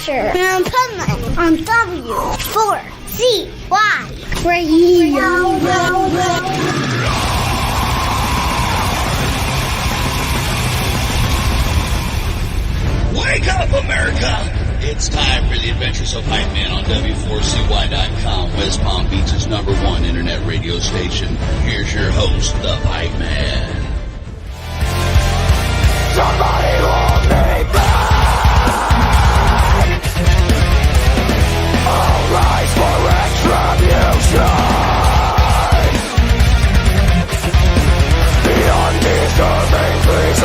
Adventure and Pipeman on W4CY Radio. Wake up, America! It's time for the Adventures of Pipeman on W4CY.com, West Palm Beach's #1 internet radio station. Here's your host, the Pipeman. Somebody hold me back! All rise for retribution! The undeserving please.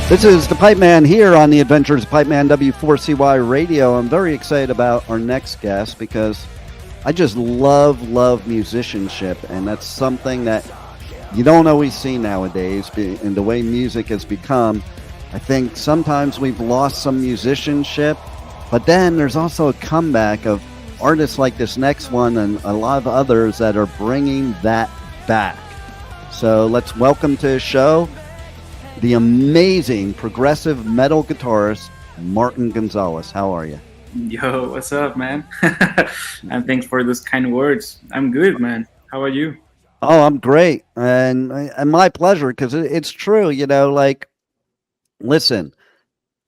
This is the Pipeman here on the Adventures of Pipeman W4CY Radio. I'm very excited about our next guest because I just love musicianship, and that's something that you don't always see nowadays in the way music has become. I think sometimes we've lost some musicianship, but then there's also a comeback of artists like this next one and a lot of others that are bringing that back. So let's welcome to the show the amazing progressive metal guitarist, Martin Gonzalez. How are you? Yo, what's up, man? And thanks for those kind words. I'm good, man. How are you? Oh, I'm great. And my pleasure, because it's true, listen,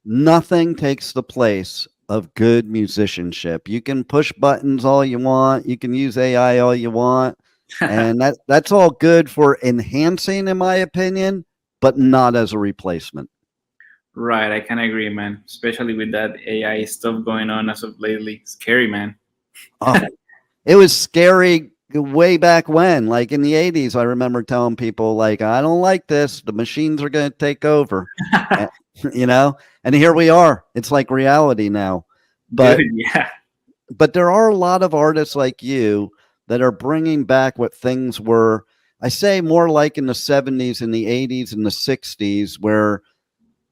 nothing takes the place of good musicianship. You can push buttons all you want. You can use AI all you want. And that's all good for enhancing, in my opinion, but not as a replacement. Right, I can agree, man. Especially with that AI stuff going on as of lately. Scary, man. Oh, it was scary way back when, like in the 80s. I remember telling people, I don't like this. The machines are going to take over, and here we are. It's like reality now. But Dude, yeah. But there are a lot of artists like you that are bringing back what things were, I say, more like in the 70s and the 80s and the 60s, where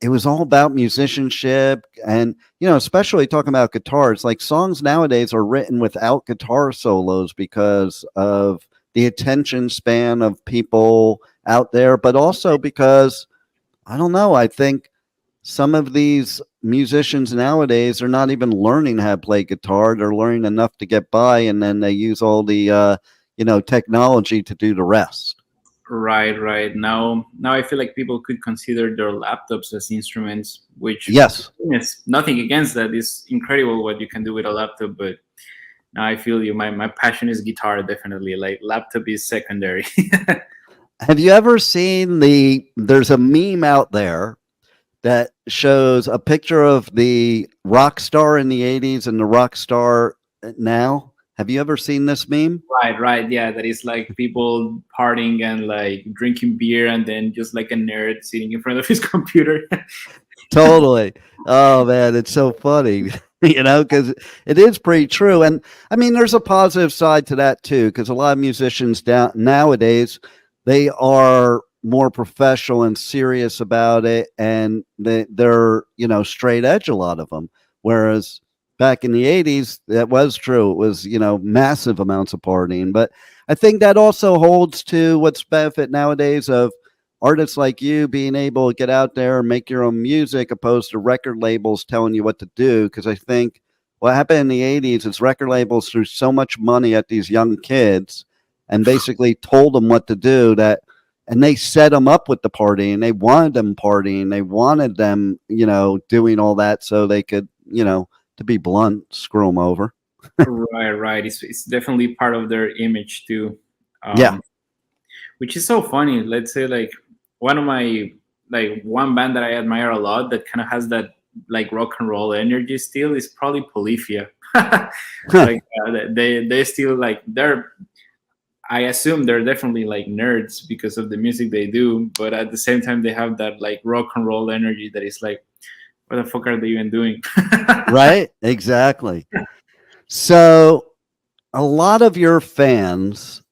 it was all about musicianship. And, especially talking about guitars, like songs nowadays are written without guitar solos because of the attention span of people out there, but also because, I don't know, I think some of these musicians nowadays are not even learning how to play guitar. They're learning enough to get by, and then they use all the, technology to do the rest. Right. Now I feel like people could consider their laptops as instruments, which yes, is nothing against that. It's incredible what you can do with a laptop, but now I feel you. My passion is guitar, definitely. Like laptop is secondary. Have you ever seen there's a meme out there that shows a picture of the rock star in the 80s and the rock star now? Have you ever seen this meme? Right. Yeah, that is like people partying and like drinking beer and then just like a nerd sitting in front of his computer. Totally. Oh, man, it's so funny, because it is pretty true. And I mean, there's a positive side to that, too, because a lot of musicians nowadays, they are more professional and serious about it. And they're, straight edge, a lot of them. Whereas back in the 80s, that was true. It was, massive amounts of partying. But I think that also holds to what's benefit nowadays of artists like you being able to get out there and make your own music opposed to record labels telling you what to do. Because I think what happened in the 80s is record labels threw so much money at these young kids and basically told them what to do and they set them up with the party, and they wanted them partying. They wanted them, doing all that so they could, to be blunt, screw them over. Right. It's definitely part of their image too. Yeah. Which is so funny. Let's say like one band that I admire a lot that kind of has that like rock and roll energy still is probably Polyphia. They still like I assume they're definitely like nerds because of the music they do, but at the same time they have that like rock and roll energy that is like, what the fuck are they even doing? Right? Exactly. So a lot of your fans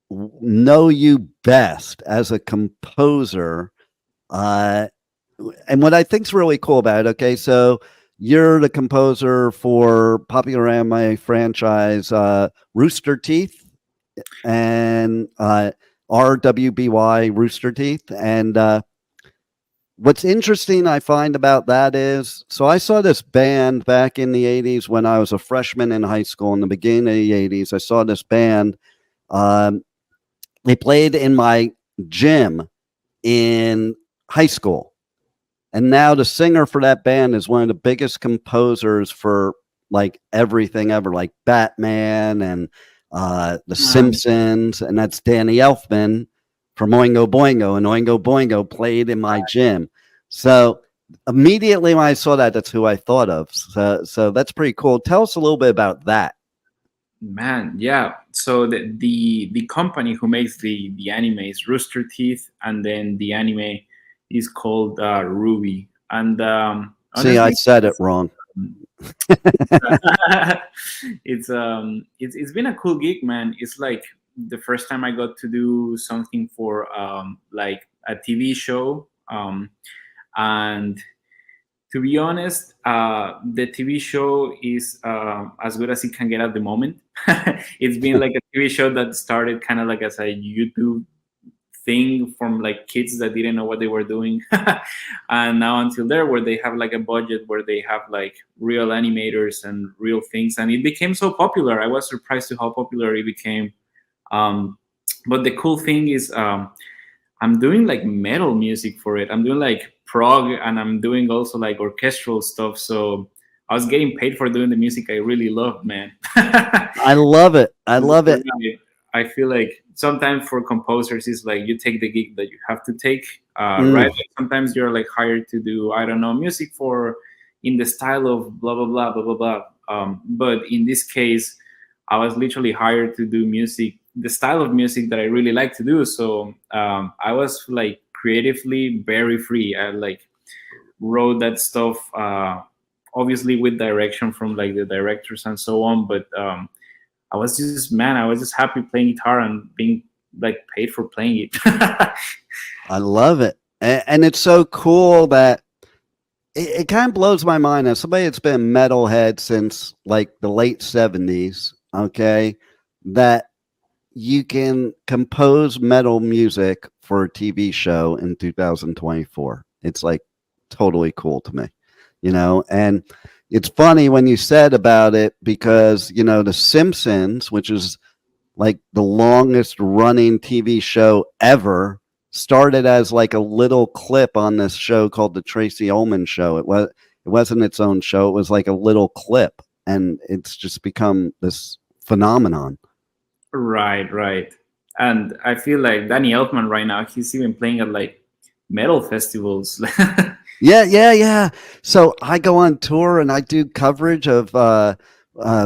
know you best as a composer. And what I think is really cool about it, okay, so you're the composer for popular anime franchise Rooster Teeth and RWBY Rooster Teeth. And what's interesting I find about that is, so I saw this band back in the 80s when I was a freshman in high school. In the beginning of the 80s, I saw this band. Um, they played in my gym in high school. And now the singer for that band is one of the biggest composers for like everything ever, like Batman and The Simpsons. And that's Danny Elfman from Oingo Boingo. And Oingo Boingo played in my gym. So immediately when I saw that, that's who I thought of. So that's pretty cool. Tell us a little bit about that. Man, yeah. So the company who makes the anime is Rooster Teeth, and then the anime is called RWBY. And see, I said it wrong. It's been a cool gig, man. It's like the first time I got to do something for like a TV show, and to be honest, the TV show is as good as it can get at the moment. It's been like a TV show that started kind of like as a YouTube thing from like kids that didn't know what they were doing, and now until there, where they have like a budget, where they have like real animators and real things, and it became so popular. I was surprised to how popular it became. But the cool thing is, I'm doing like metal music for it. I'm doing like prog, and I'm doing also like orchestral stuff. So I was getting paid for doing the music I really love, man. I love it. I love it. I feel like sometimes for composers, it's like you take the gig that you have to take, right? Like sometimes you're like hired to do, I don't know, music for in the style of blah, blah, blah, blah, blah, blah. But in this case, I was literally hired to do music, the style of music that I really like to do. So I was like creatively very free. I like wrote that stuff, obviously with direction from like the directors and so on. But I was just happy playing guitar and being like paid for playing it. I love it. And it's so cool that it kind of blows my mind as somebody that's been a metalhead since like the late 70s, okay, that you can compose metal music for a TV show in 2024. It's like totally cool to me, you know. And it's funny when you said about it, because, you know, The Simpsons, which is like the longest running TV show ever, started as like a little clip on this show called The Tracy Ullman Show. It wasn't its own show. It was like a little clip, and it's just become this phenomenon. Right. And I feel like Danny Elfman right now, he's even playing at like metal festivals. Yeah. So I go on tour and I do coverage of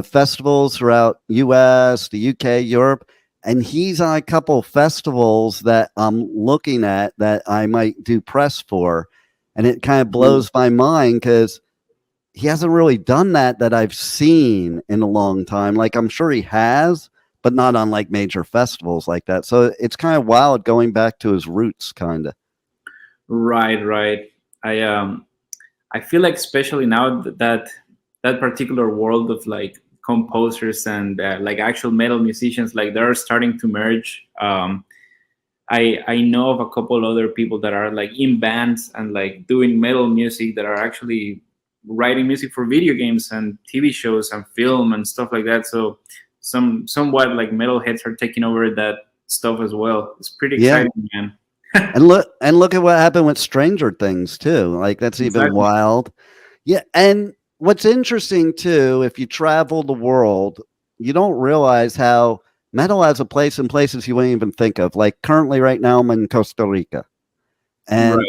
festivals throughout US, the UK, Europe, and he's on a couple festivals that I'm looking at that I might do press for. And it kind of blows my mind because he hasn't really done that I've seen in a long time. Like, I'm sure he has, but not on like major festivals like that. So it's kind of wild going back to his roots, kind of. Right. I feel like especially now that particular world of like composers and like actual metal musicians, like they're starting to merge. I know of a couple other people that are like in bands and like doing metal music that are actually writing music for video games and TV shows and film and stuff like that. So somewhat like metalheads are taking over that stuff as well. It's pretty exciting, man. and look at what happened with Stranger Things too. Like, that's even wild. Yeah. And what's interesting too, if you travel the world, you don't realize how metal has a place in places you wouldn't even think of. Like currently right now I'm in Costa Rica, and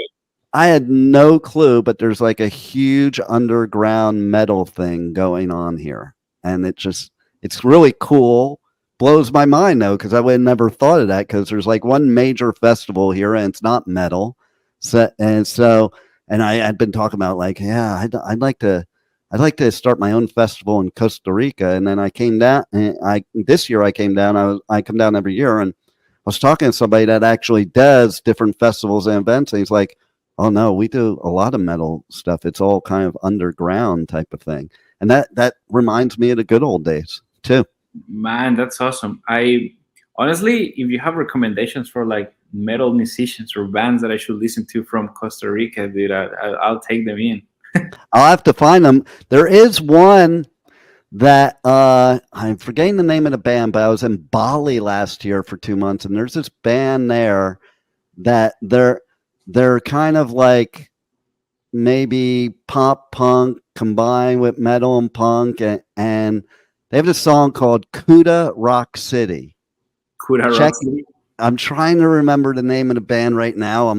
I had no clue, but there's like a huge underground metal thing going on here. And it's really cool. Blows my mind though, because I would have never thought of that, because there's like one major festival here and it's not metal. And I had been talking about like, yeah, I'd like to start my own festival in Costa Rica. And then I came down, and this year I came down. I come down every year, and I was talking to somebody that actually does different festivals and events, and he's like, oh no, we do a lot of metal stuff. It's all kind of underground type of thing. And that reminds me of the good old days too. Man, that's awesome. I honestly, if you have recommendations for like metal musicians or bands that I should listen to from Costa Rica, dude, I'll take them in. I'll have to find them. There is one that I'm forgetting the name of the band, but I was in Bali last year for 2 months, and there's this band there that they're kind of like maybe pop punk combined with metal and punk, and they have this song called Kuda Rock City. Kuda Rock City. I'm trying to remember the name of the band right now.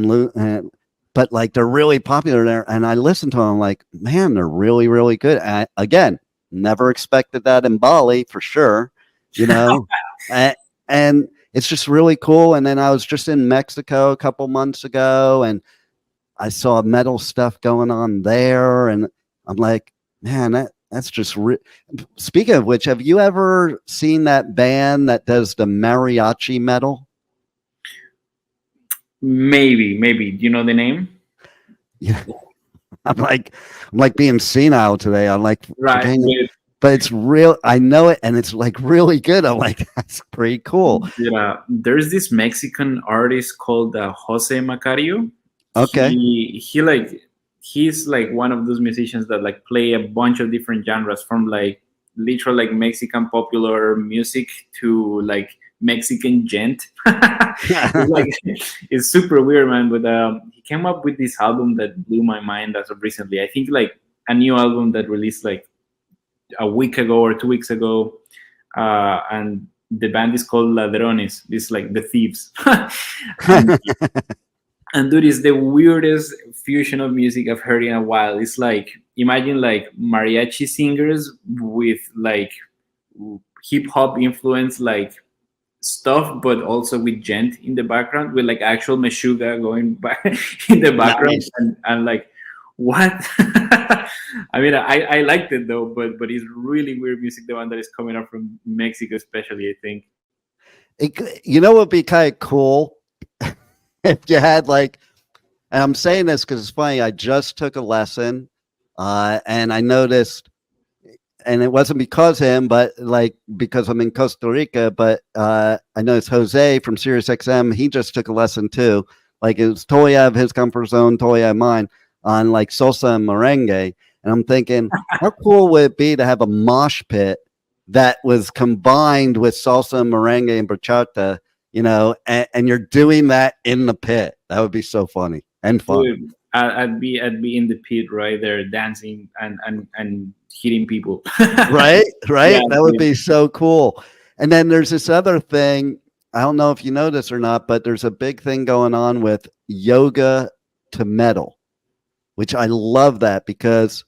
But like they're really popular there, and I listen to them. I'm like, man, they're really, really good. Again, never expected that in Bali for sure, you know, and it's just really cool. And then I was just in Mexico a couple months ago, and I saw metal stuff going on there, and I'm like, man, that's just. Speaking of which, have you ever seen that band that does the mariachi metal? Maybe. Do you know the name? Yeah. I'm like being senile today. I'm like, right, but it's real. I know it, and it's like really good. I'm like, that's pretty cool. Yeah, there's this Mexican artist called Jose Macario. Okay. He's like one of those musicians that like play a bunch of different genres, from like literal like Mexican popular music to like Mexican gent. It's super weird, man. But he came up with this album that blew my mind as of recently. I think like a new album that released like a week ago or 2 weeks ago, and the band is called Ladrones. It's like the thieves. And dude, it's the weirdest fusion of music I've heard in a while. It's like, imagine like mariachi singers with like hip hop influence like stuff, but also with gent in the background, with like actual meshuga going by in the background. Nice. And like, what? I mean, I liked it though, but it's really weird music, the one that is coming up from Mexico, especially, I think. You know what would be kind of cool? If you had like, and I'm saying this because it's funny, I just took a lesson, and I noticed, and it wasn't because of him, but like because I'm in Costa Rica, but I noticed Jose from SiriusXM, he just took a lesson too. Like it was totally out of his comfort zone, totally out of mine, on like salsa and merengue. And I'm thinking, how cool would it be to have a mosh pit that was combined with salsa and merengue and bachata, you know, and you're doing that in the pit. That would be so funny and fun. Dude, I'd be in the pit right there dancing and hitting people. right? Yeah, that would be so cool. And then there's this other thing. I don't know if you know this or not, but there's a big thing going on with yoga to metal, which I love that because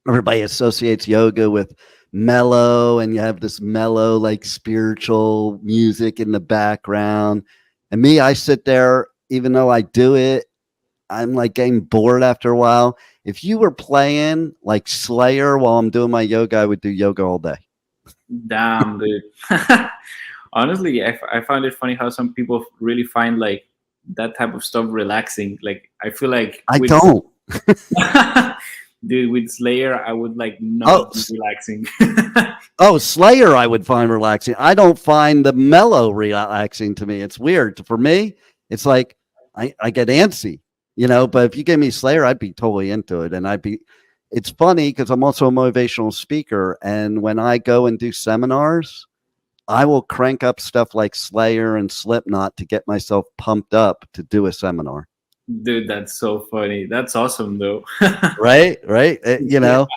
everybody associates yoga with mellow, and you have this mellow like spiritual music in the background. And me, I sit there, even though I do it, I'm like getting bored after a while. If you were playing like Slayer while I'm doing my yoga, I would do yoga all day. Damn, dude. Honestly, I found it funny how some people really find like that type of stuff relaxing. Like I feel like I don't. Dude, with Slayer, I would like not be relaxing. Oh, Slayer, I would find relaxing. I don't find the mellow relaxing to me. It's weird. For me, it's like I get antsy, you know, but if you give me Slayer, I'd be totally into it. And it's funny because I'm also a motivational speaker. And when I go and do seminars, I will crank up stuff like Slayer and Slipknot to get myself pumped up to do a seminar. Dude, that's so funny. That's awesome, though. right? You know,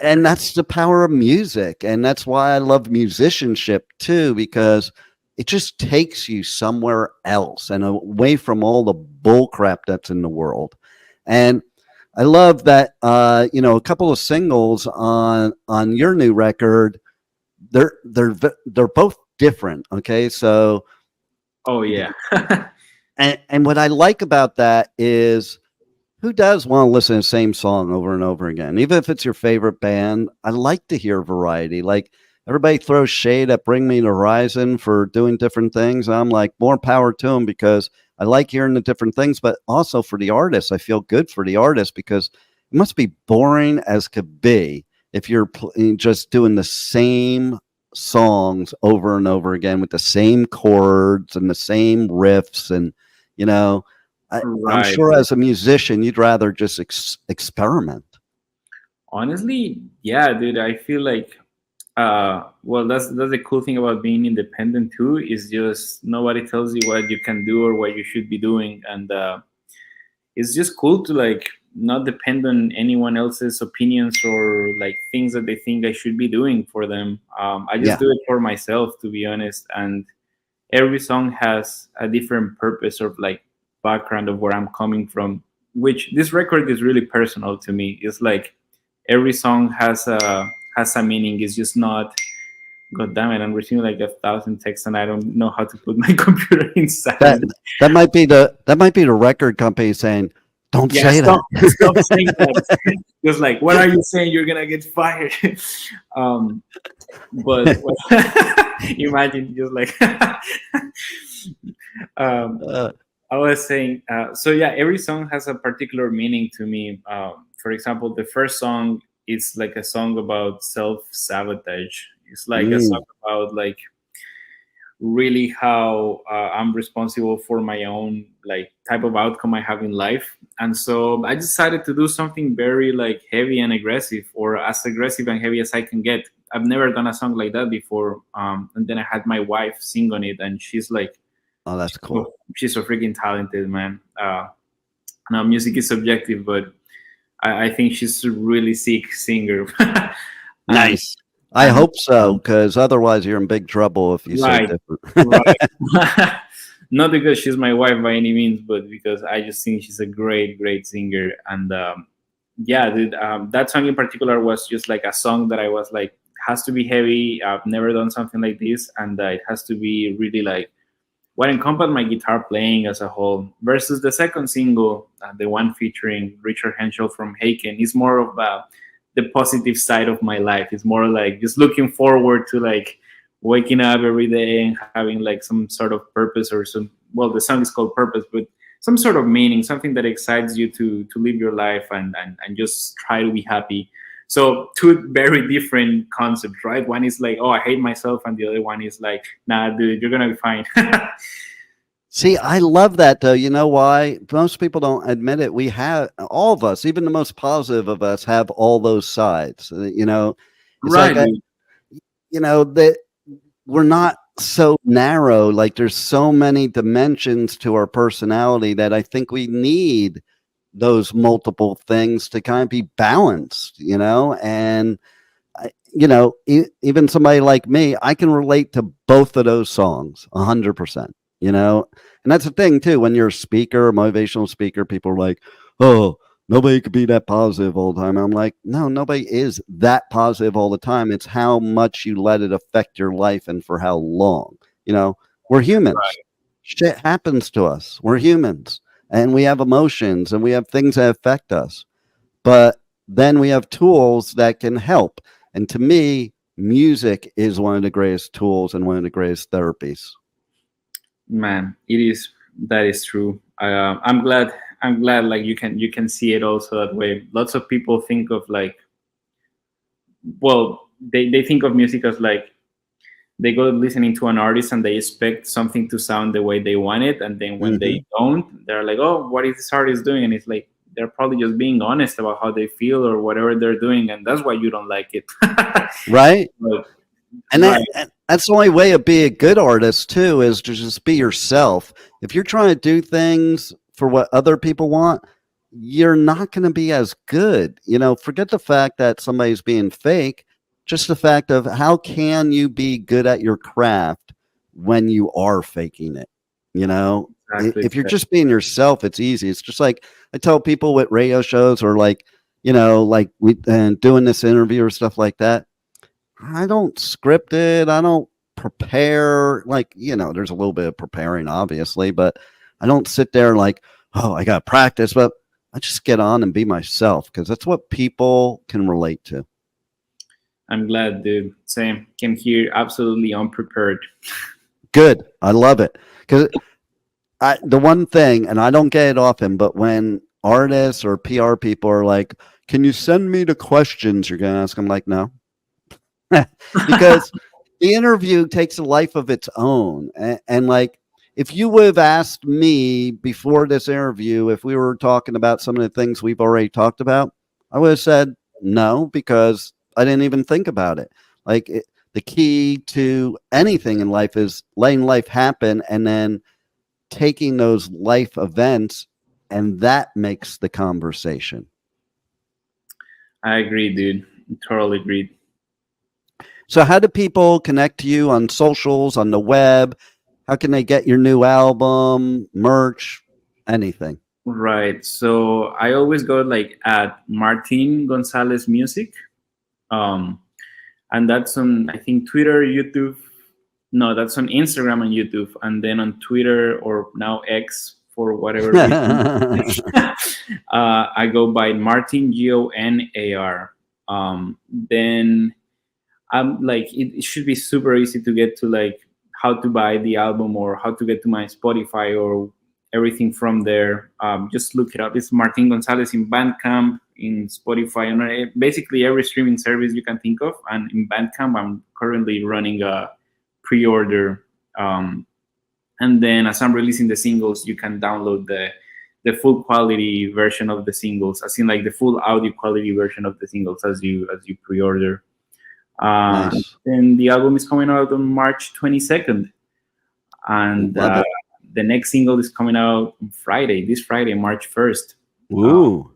and that's the power of music. And that's why I love musicianship, too, because it just takes you somewhere else and away from all the bull crap that's in the world. And I love that, you know, a couple of singles on your new record, they're both different. Okay. So. Oh, yeah. And what I like about that is, who does want to listen to the same song over and over again? Even if it's your favorite band, I like to hear variety. Like everybody throws shade at Bring Me the Horizon for doing different things. I'm like, more power to them because I like hearing the different things, but also for the artist, I feel good for the artist because it must be boring as could be if you're just doing the same songs over and over again with the same chords and the same riffs. And, you know, I'm Right. sure as a musician, you'd rather just experiment. Honestly, yeah, dude. I feel like, well, that's the cool thing about being independent too. Is just nobody tells you what you can do or what you should be doing, and it's just cool to like not depend on anyone else's opinions or like things that they think I should be doing for them. I just Yeah. do it for myself, to be honest. And every song has a different purpose or like background of where I'm coming from. Which this record is really personal to me. It's like every song has a meaning. It's just not. God damn it! I'm receiving like 1,000 texts, and I don't know how to put my computer in That silent. that might be the record company saying, "Don't Yeah, say stop, that." stop saying that. Just like, what are you saying? You're gonna get fired. But imagine just like, Uh, I was saying. So yeah, every song has a particular meaning to me. For example, the first song is like a song about self-sabotage. It's like a mm, song about like really how I'm responsible for my own like type of outcome I have in life. And so I decided to do something very like heavy and aggressive, or as aggressive and heavy as I can get. I've never done a song like that before. And then I had my wife sing on it, and she's like, oh, that's cool. she's so freaking talented, man. Now music is subjective, but I think she's a really sick singer. Nice. I hope so, because otherwise you're in big trouble if you say Right, different. right. Not because she's my wife by any means, but because I just think she's a great, great singer. And yeah, dude, that song in particular was just like a song that I was like, has to be heavy. I've never done something like this, and it has to be really like what encompassed my guitar playing as a whole. Versus the second single, the one featuring Richard Henschel from Haken, is more of the positive side of my life. It's more like just looking forward to like waking up every day and having like some sort of purpose or some, well, the song is called Purpose, but some sort of meaning, something that excites you to live your life and just try to be happy. So two very different concepts, right? One is like, oh, I hate myself, and the other one is like, nah, dude, you're gonna be fine. See, I love that though. You know why? Most people don't admit it. We have all of us, even the most positive of us, have all those sides. You know, it's Right, like dude. you know that we're not so narrow. Like there's so many dimensions to our personality that I think we need those multiple things to kind of be balanced. You know, and you know, even somebody like me, I can relate to both of those songs 100%. You know, and that's the thing too. When you're a speaker, a motivational speaker, people are like, "Oh, nobody could be that positive all the time." I'm like, "No, nobody is that positive all the time. It's how much you let it affect your life and for how long." You know, we're humans. Shit happens to us. We're humans, and we have emotions and we have things that affect us. But then we have tools that can help. And to me, music is one of the greatest tools and one of the greatest therapies. Man, it is, that is true. I'm glad like you can see it also that way. Lots of people think of like, well, they think of music as like they go listening to an artist and they expect something to sound the way they want it, and then when Hmm. they don't, they're like, oh, what is this artist doing? And it's like they're probably just being honest about how they feel or whatever they're doing, and that's why you don't like it. Right? But, And right, that's the only way to be a good artist too, is to just be yourself. If you're trying to do things for what other people want, you're not going to be as good. You know, forget the fact that somebody's being fake, just the fact of how can you be good at your craft when you are faking it? You know, exactly. if you're just being yourself, it's easy. It's just like I tell people with radio shows or like, you know, like we doing this interview or stuff like that. I don't script it. I don't prepare. Like, you know, there's a little bit of preparing, obviously, but I don't sit there like, oh, I got to practice. But I just get on and be myself because that's what people can relate to. I'm glad, dude. Same. Came here absolutely unprepared. Good. I love it. Because the one thing, and I don't get it often, but when artists or PR people are like, can you send me the questions you're going to ask? I'm like, no. Because the interview takes a life of its own. And like, if you would have asked me before this interview, if we were talking about some of the things we've already talked about, I would have said no, because I didn't even think about it. Like, the key to anything in life is letting life happen and then taking those life events, and that makes the conversation. I agree, dude. Totally agreed. So how do people connect to you on socials, on the web? How can they get your new album, merch, anything? Right. So I always go like at Martin Gonzalez Music. And that's on, I think, Twitter, YouTube. No, that's on Instagram and YouTube. And then on Twitter, or now X, for whatever reason, I go by Martin, Gonar. Then I'm like, it should be super easy to get to like how to buy the album or how to get to my Spotify or everything from there. Just look it up. It's Martin Gonzalez in Bandcamp, in Spotify, and basically every streaming service you can think of. And in Bandcamp, I'm currently running a pre-order. And then as I'm releasing the singles, you can download the full quality version of the singles, as in like the full audio quality version of the singles as you pre-order. Nice. And the album is coming out on March 22nd. And the next single is coming out on Friday, this Friday, March 1st. Ooh.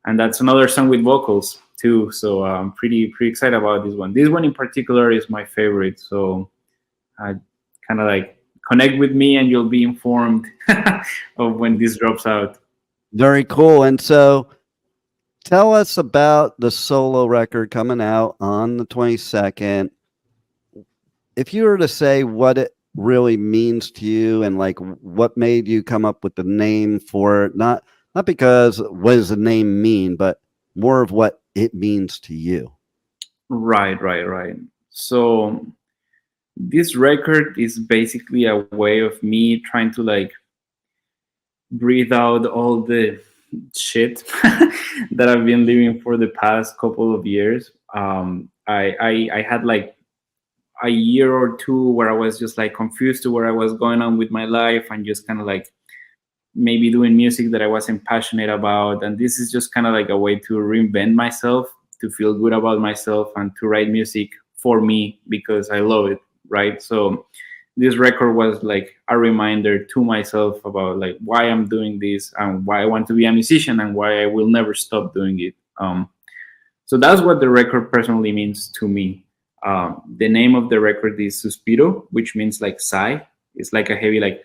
And that's another song with vocals too. So I'm pretty excited about this one. This one in particular is my favorite. So kind of like connect with me and you'll be informed of when this drops out. Very cool. And so tell us about the solo record coming out on the 22nd. If you were to say what it really means to you and like what made you come up with the name for it, not because what does the name mean, but more of what it means to you. Right. So this record is basically a way of me trying to like breathe out all the shit that I've been living for the past couple of years. I had like a year or two where I was just like confused to where I was going on with my life and just kind of like maybe doing music that I wasn't passionate about. And this is just kind of like a way to reinvent myself, to feel good about myself, and to write music for me because I love it, right? So this record was like a reminder to myself about like why I'm doing this and why I want to be a musician and why I will never stop doing it. So that's what the record personally means to me. The name of the record is Suspiro, which means like sigh. It's like a heavy like,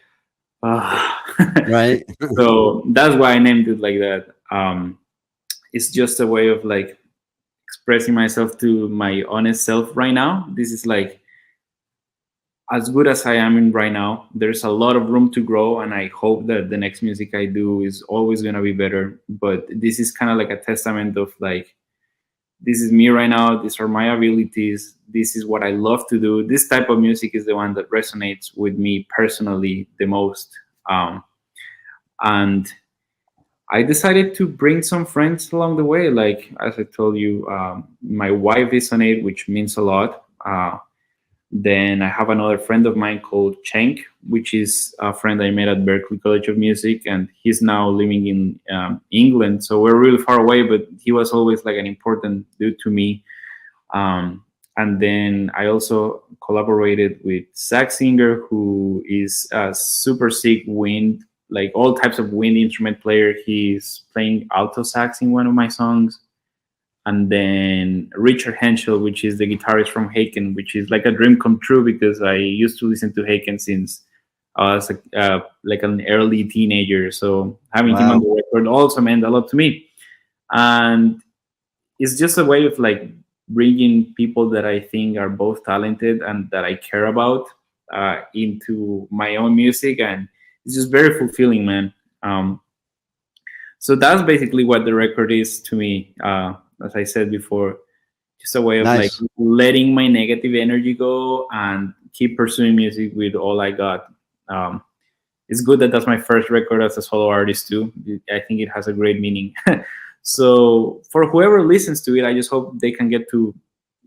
right. So that's why I named it like that. It's just a way of like expressing myself to my honest self right now. This is like as good as I am in right now. There's a lot of room to grow, and I hope that the next music I do is always gonna be better. But this is kind of like a testament of like, this is me right now. These are my abilities. This is what I love to do. This type of music is the one that resonates with me personally the most. And I decided to bring some friends along the way. Like, as I told you, my wife is on it, which means a lot. Then I have another friend of mine called Cenk, which is a friend I met at Berklee College of Music, and he's now living in England. So we're really far away, but he was always like an important dude to me. And then I also collaborated with sax singer, who is a super sick wind, like all types of wind instrument player. He's playing alto sax in one of my songs. And then Richard Henschel, which is the guitarist from Haken, which is like a dream come true because I used to listen to Haken since I was like an early teenager. So having him on the record also meant a lot to me. And it's just a way of like bringing people that I think are both talented and that I care about into my own music. And it's just very fulfilling, man. So that's basically what the record is to me. As I said before, just a way of like letting my negative energy go and keep pursuing music with all I got. It's good that that's my first record as a solo artist too. I think it has a great meaning. So for whoever listens to it, I just hope they can get to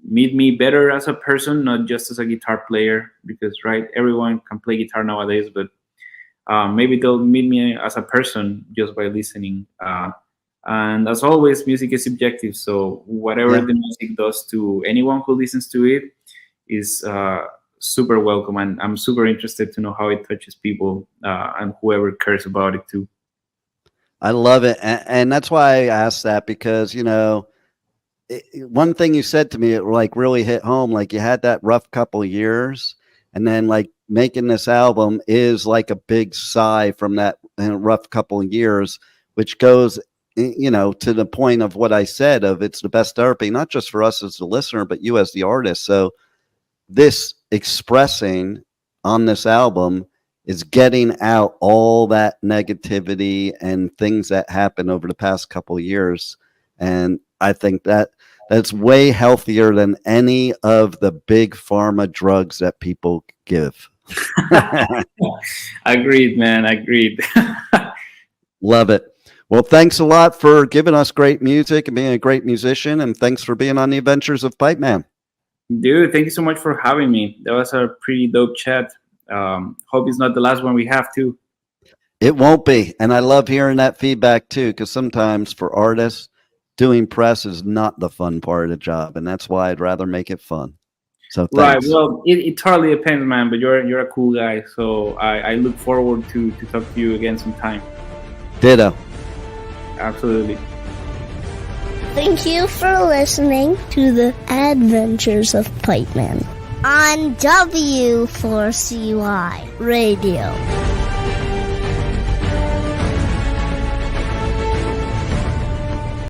meet me better as a person, not just as a guitar player, because right, everyone can play guitar nowadays, but maybe they'll meet me as a person just by listening. And as always, music is subjective, so whatever the music does to anyone who listens to it is super welcome, and I'm super interested to know how it touches people and whoever cares about it too. I love it, and that's why I asked that, because one thing you said to me, it like really hit home. Like, you had that rough couple of years, and then like making this album is like a big sigh from that rough couple of years, which goes to the point of what I said of it's the best therapy, not just for us as the listener, but you as the artist. So this expressing on this album is getting out all that negativity and things that happened over the past couple of years. And I think that's way healthier than any of the big pharma drugs that people give. Agreed, man. Agreed. Love it. Well, thanks a lot for giving us great music and being a great musician. And thanks for being on the Adventures of Pipeman. Dude, thank you so much for having me. That was a pretty dope chat. Hope it's not the last one we have too. It won't be. And I love hearing that feedback too, because sometimes for artists, doing press is not the fun part of the job. And that's why I'd rather make it fun. So thanks. Right. Well, it totally depends, man. But you're a cool guy. So I look forward to talk to you again sometime. Ditto. Absolutely. Thank you for listening to the Adventures of Pipeman on W4CY Radio.